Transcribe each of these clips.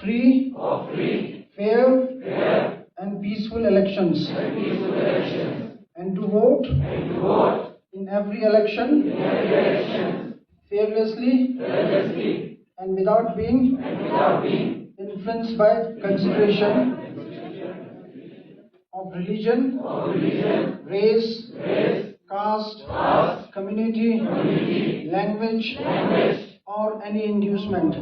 free, fair, and peaceful elections, and to vote in every election fearlessly and without being influenced by consideration of religion, race, caste, community, language, or any inducement.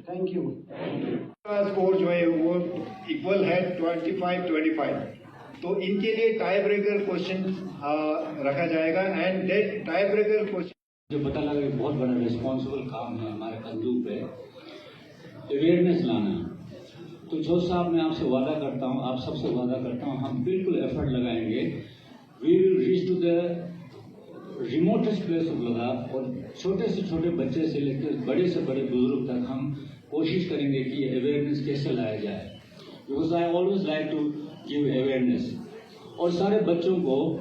Thank you. Score जो है वो equal है 25-25, तो इनके लिए tie breaker question रखा जाएगा and that tie breaker question जो पता लगा कि बहुत बड़ा रिस्पॉन्सिबल काम है हमारे कंधों पे अवेयरनेस लाना। तो जो साहब मैं आपसे वादा करता हूँ, आप सबसे वादा करता हूँ, हम बिल्कुल एफर्ट लगाएंगे। We will reach to the remotest place of Ladakh और छोटे से छोटे बच्चे से लेकर बड़े से बड़े बुजुर्ग तक हम कोशिश करेंगे कि अवेयरनेस कैसे लाया जाए, because I always like to give awareness. और सारे बच्चों को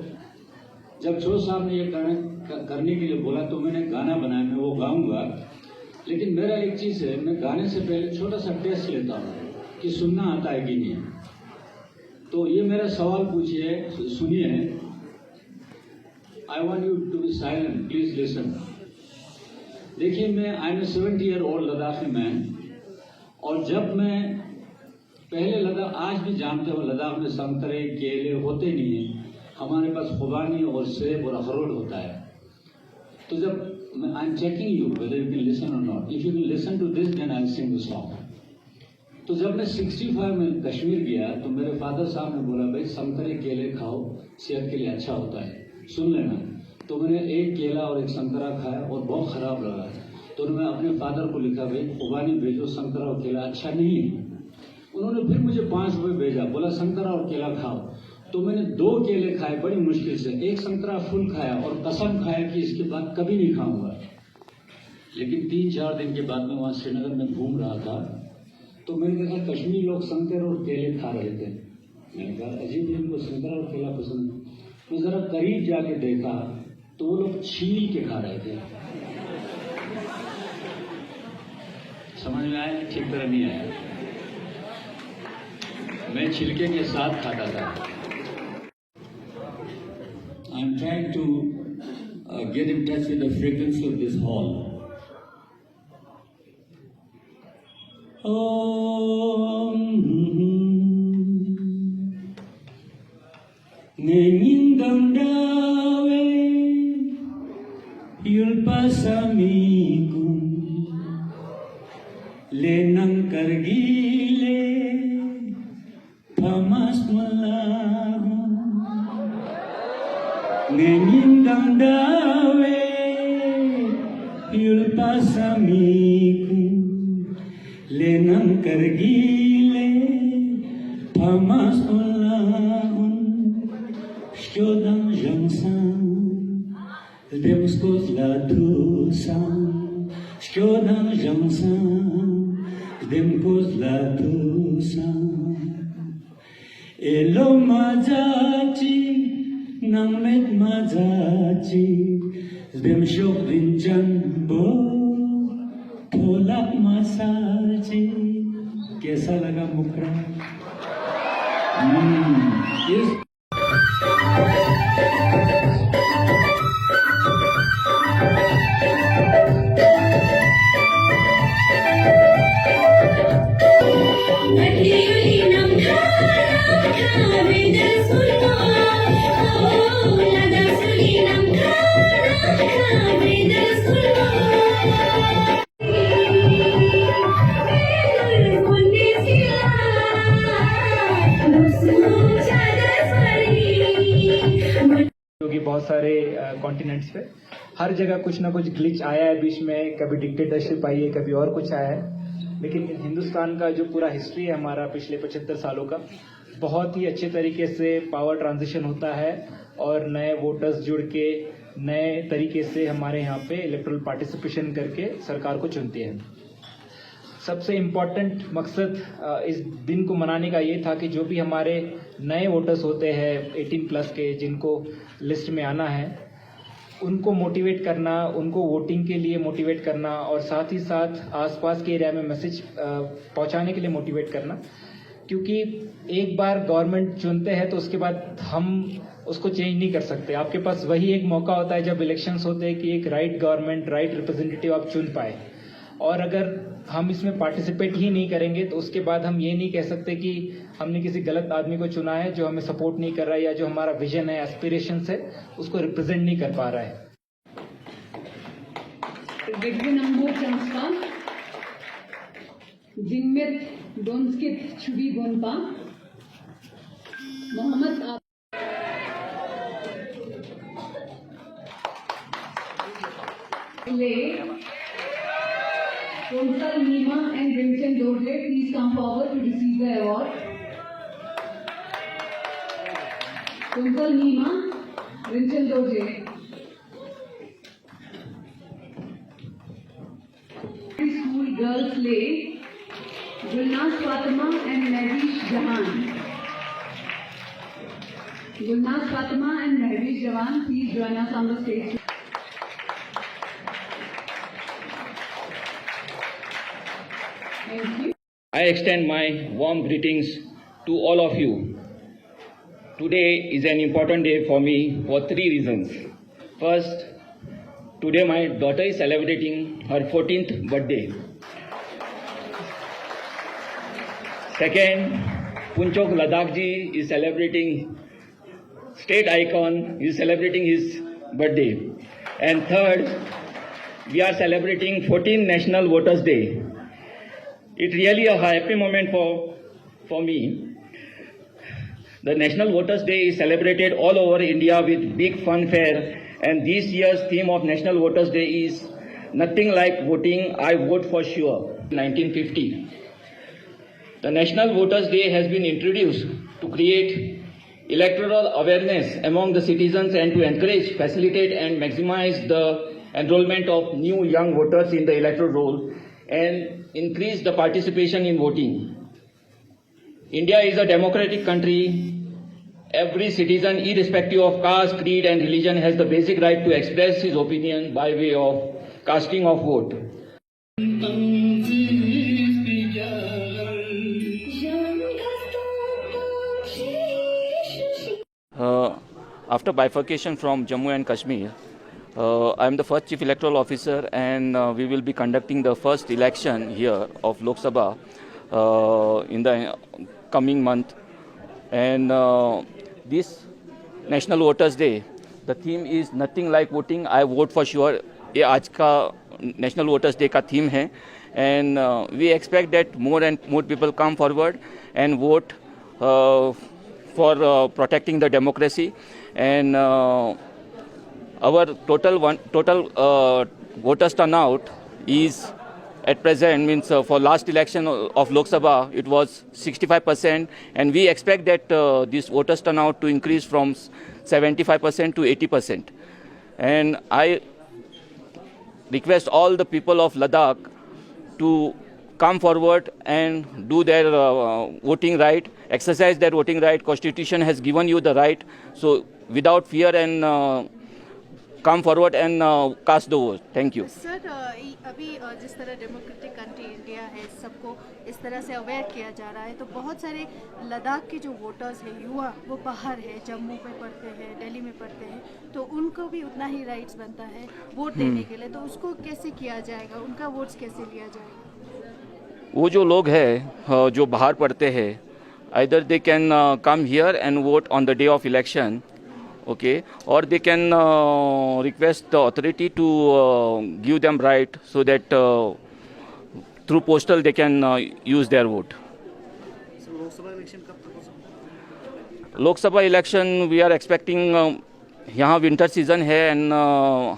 जब जो साहब ने ये करने के लिए बोला तो मैंने गाना बनाया, मैं वो गाऊंगा। लेकिन मेरा एक चीज़ है, मैं गाने से पहले छोटा सा टेस्ट लेता हूँ कि सुनना आता है कि नहीं। तो ये मेरा सवाल पूछिए, सुनिए। I want you to be silent, please listen. देखिए, मैं I am 70-year-old Ladakhi man, और जब मैं पहले लद्दाख, आज भी जानते हो लद्दाख में संतरे केले होते नहीं है, हमारे पास खुबानी और सेब और अखरोट होता है। तो जब I am checking you whether you can listen और not, if you can listen to this then I sing the song. तो जब मैं 65 में कश्मीर गया तो मेरे फादर साहब ने बोला, भाई संतरे केले खाओ, सेहत के लिए अच्छा होता है, सुन लेना। तो मैंने एक केला और एक संतरा खाया और बहुत खराब लगा। तो मैं अपने फादर को लिखा, भाई खुबानी भेजो, संतरा और केला अच्छा नहीं है। उन्होंने फिर मुझे 5 रुपये भेजा, बोला संतरा और केला खाओ। तो मैंने 2 केले खाए बड़ी मुश्किल से, एक संतरा फुल खाया और कसम खाया कि इसके बाद कभी नहीं खाऊंगा। लेकिन 3-4 दिन के बाद में वहाँ श्रीनगर में घूम रहा था, तो मैंने देखा कश्मीरी लोग संतरे और केले खा रहे थे। मैंने कहा अजीब, इनको संतरा और केला पसंद। मैं जरा करीब जाके देखा तो वो लोग छील के खा रहे थे। समझ में आया? ठीक तरह नहीं आया। मैं छिलके के साथ खाता था। I am trying to get in touch with the fragrance of this hall. Nengindangdawe yulpasamikum lenang kargile pamas malahun. Nengindangdawe yulpasamikum lenang kargile pamas malahun. Shkodam jangsam, zdem skozlatusan. Shkodam jangsam, zdem kozlatusan. Elo mazachi, nangmet mazachi. Zdem shokdin janbo, tholak masachi. कैसा लगा मुखड़ा? Yes. क्योंकि बहुत सारे continents पे हर जगह कुछ ना कुछ ग्लिच आया है बीच में, कभी डिक्टेटरशिप आई है, कभी और कुछ आया है। लेकिन हिंदुस्तान का जो पूरा हिस्ट्री है हमारा पिछले 75 सालों का, बहुत ही अच्छे तरीके से पावर ट्रांजिशन होता है और नए वोटर्स जुड़ के नए तरीके से हमारे यहाँ पे इलेक्टोरल पार्टिसिपेशन करके सरकार को चुनते हैं। सबसे इम्पॉर्टेंट मकसद इस दिन को मनाने का ये था कि जो भी हमारे नए वोटर्स होते हैं 18+ के, जिनको लिस्ट में आना है, उनको मोटिवेट करना, उनको वोटिंग के लिए मोटिवेट करना और साथ ही साथ आसपास के एरिया में मैसेज पहुंचाने के लिए मोटिवेट करना, क्योंकि एक बार गवर्नमेंट चुनते हैं तो उसके बाद हम उसको चेंज नहीं कर सकते। आपके पास वही एक मौका होता है जब इलेक्शंस होते हैं कि एक राइट गवर्नमेंट, राइट रिप्रेजेंटेटिव आप चुन पाए, और अगर हम इसमें पार्टिसिपेट ही नहीं करेंगे तो उसके बाद हम ये नहीं कह सकते कि हमने किसी गलत आदमी को चुना है जो हमें सपोर्ट नहीं कर रहा है या जो हमारा विजन है, एस्पिरेशंस है, उसको रिप्रेजेंट नहीं कर पा रहा है। जिंगमित डोंस्कित छुबी gonpa Mohammad Konsal Nima and Vincent Dorje, please come forward to receive the award. Konsal Nima, Vincent Dorje. School Girls Lay, Gulnaz Fatima and Mehwish Jahan. Gulnaz Fatima and Mehwish Jahan, please join us on the stage. I extend my warm greetings to all of you. Today is an important day for me for 3 reasons. First, today my daughter is celebrating her 14th birthday. Second, Punchok Ladakh ji is celebrating, state icon, is celebrating his birthday. And third, we are celebrating 14th National Voters Day. It's really a happy moment for me. The National Voters Day is celebrated all over India with big fanfare, and this year's theme of National Voters Day is nothing like voting, I vote for sure. 1950. The National Voters Day has been introduced to create electoral awareness among the citizens and to encourage, facilitate and maximize the enrollment of new young voters in the electoral roll and increase the participation in voting. India is a democratic country. Every citizen, irrespective of caste, creed and religion, has the basic right to express his opinion by way of casting of vote. After bifurcation from Jammu and Kashmir, I am the first Chief Electoral Officer, and we will be conducting the first election here of Lok Sabha in the coming month. And this National Voters Day, the theme is nothing like voting, I vote for sure. ये आज का National Voters Day का theme है, and we expect that more and more people come forward and vote for protecting the democracy. And our total voters turnout is at present, means for last election of Lok Sabha it was 65%, and we expect that this voters turnout to increase from 75% to 80%. And I request all the people of Ladakh to come forward and do their voting right, exercise their voting right. Constitution has given you the right, so without fear and come forward and cast the vote. Thank you. Sir, अभी जिस तरह democratic country India है, सबको इस तरह से aware किया जा रहा है, तो बहुत सारे लद्दाख के जो वोटर्स हैं, युवा, वो बाहर है, जम्मू में पढ़ते हैं, दिल्ली में पढ़ते हैं, तो उनको भी उतना ही राइट्स बनता है वोट देने के लिए, तो उसको कैसे किया जाएगा, उनका वोट्स कैसे लिया जाएगा? वो जो लोग हैं जो बाहर पढ़ते हैं, either they can come here and vote on the day of election, okay, or they can request the authority to give them right, so that through postal they can use their vote. So Lok Sabha election कब तक हो सकता है? Lok Sabha election we are expecting, यहाँ winter season है, and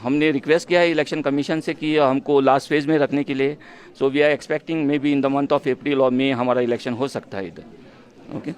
हमने request किया है इलेक्शन कमीशन से कि हमको लास्ट फेज में रखने के लिए, so we are expecting maybe in the month of April और मई हमारा इलेक्शन हो सकता है इधर, ओके।